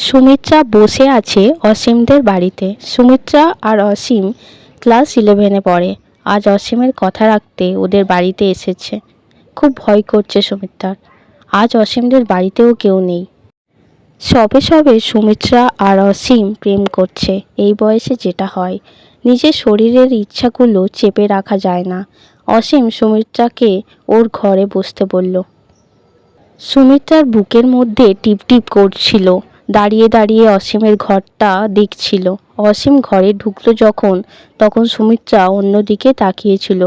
সুমিত্রা বসে আছে অসীমদের বাড়িতে। সুমিত্রা আর অসীম ক্লাস 11-এ পড়ে। আজ অসীমের কথা রাখতে ওদের বাড়িতে এসেছে। খুব ভয় করছে সুমিত্রার। আজ অসীমদের বাড়িতেও কেউ নেই। সবে সবে সুমিত্রা আর অসীম প্রেম করছে। এই বয়সে যেটা হয়, নিজের শরীরের ইচ্ছাগুলো চেপে রাখা যায় না। অসীম সুমিত্রাকে ওর ঘরে বসতে বলল। সুমিত্রার বুকের মধ্যে টিপটিপ করছিল। দাঁড়িয়ে দাঁড়িয়ে অসীমের ঘরটা দেখছিল। অসীম ঘরে ঢুকলো যখন, তখন সুমিত্রা অন্যদিকে তাকিয়েছিল।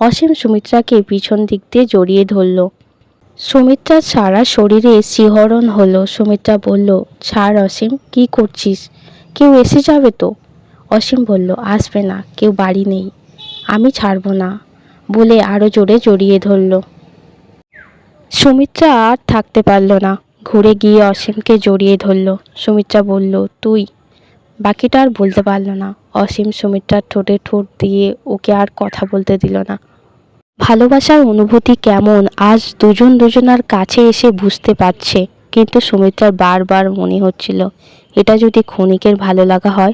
অসীম সুমিত্রাকে পিছন দিক দিয়ে জড়িয়ে ধরল। সুমিত্রার সারা শরীরে শিহরণ হলো। সুমিত্রা বলল, ছাড় অসীম, কি করছিস? কেউ এসে যাবে তো। অসীম বলল, আসবে না, কেউ বাড়ি নেই, আমি ছাড়বো না, বলে আরও জোরে জড়িয়ে ধরল। সুমিত্রা আর থাকতে পারল না, ঘুরে গিয়ে অসীমকে জড়িয়ে ধরল। সুমিত্রা বলল, তুই। বাকিটা আর বলতে পারল না। অসীম সুমিত্রার ঠোঁটে ঠোঁট দিয়ে ওকে আর কথা বলতে দিল না। ভালোবাসার অনুভূতি কেমন আজ দুজন দুজনার কাছে এসে বুঝতে পারছে। কিন্তু সুমিত্রার বারবার মনে হচ্ছিল, এটা যদি ক্ষণিকের ভালো লাগা হয়,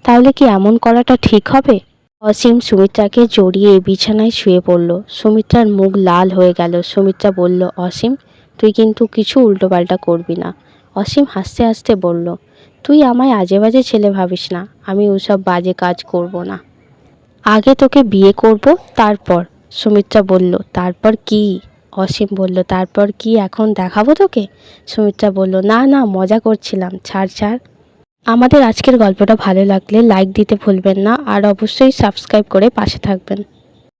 তাহলে কি এমন করাটা ঠিক হবে? অসীম সুমিত্রাকে জড়িয়ে বিছানায় শুয়ে পড়ল। সুমিত্রার মুখ লাল হয়ে গেল। সুমিত্রা বলল, অসীম, তুই কিন্তু কিছু উল্টোপাল্টা করবি না। অসীম হাসতে হাসতে বলল, তুই আমায় আজে বাজে ছেলে ভাবিস না, আমি ওসব বাজে কাজ করব না। আগে তোকে বিয়ে করব, তারপর। সুমিত্রা বলল, তারপর কি? অসীম বলল, তারপর কি এখন দেখাবো তোকে? সুমিত্রা বলল, না না, মজা করছিলাম, ছাড় ছাড়। আমাদের আজকের গল্পটা ভালো লাগলে লাইক দিতে ভুলবেন না, আর অবশ্যই সাবস্ক্রাইব করে পাশে থাকবেন।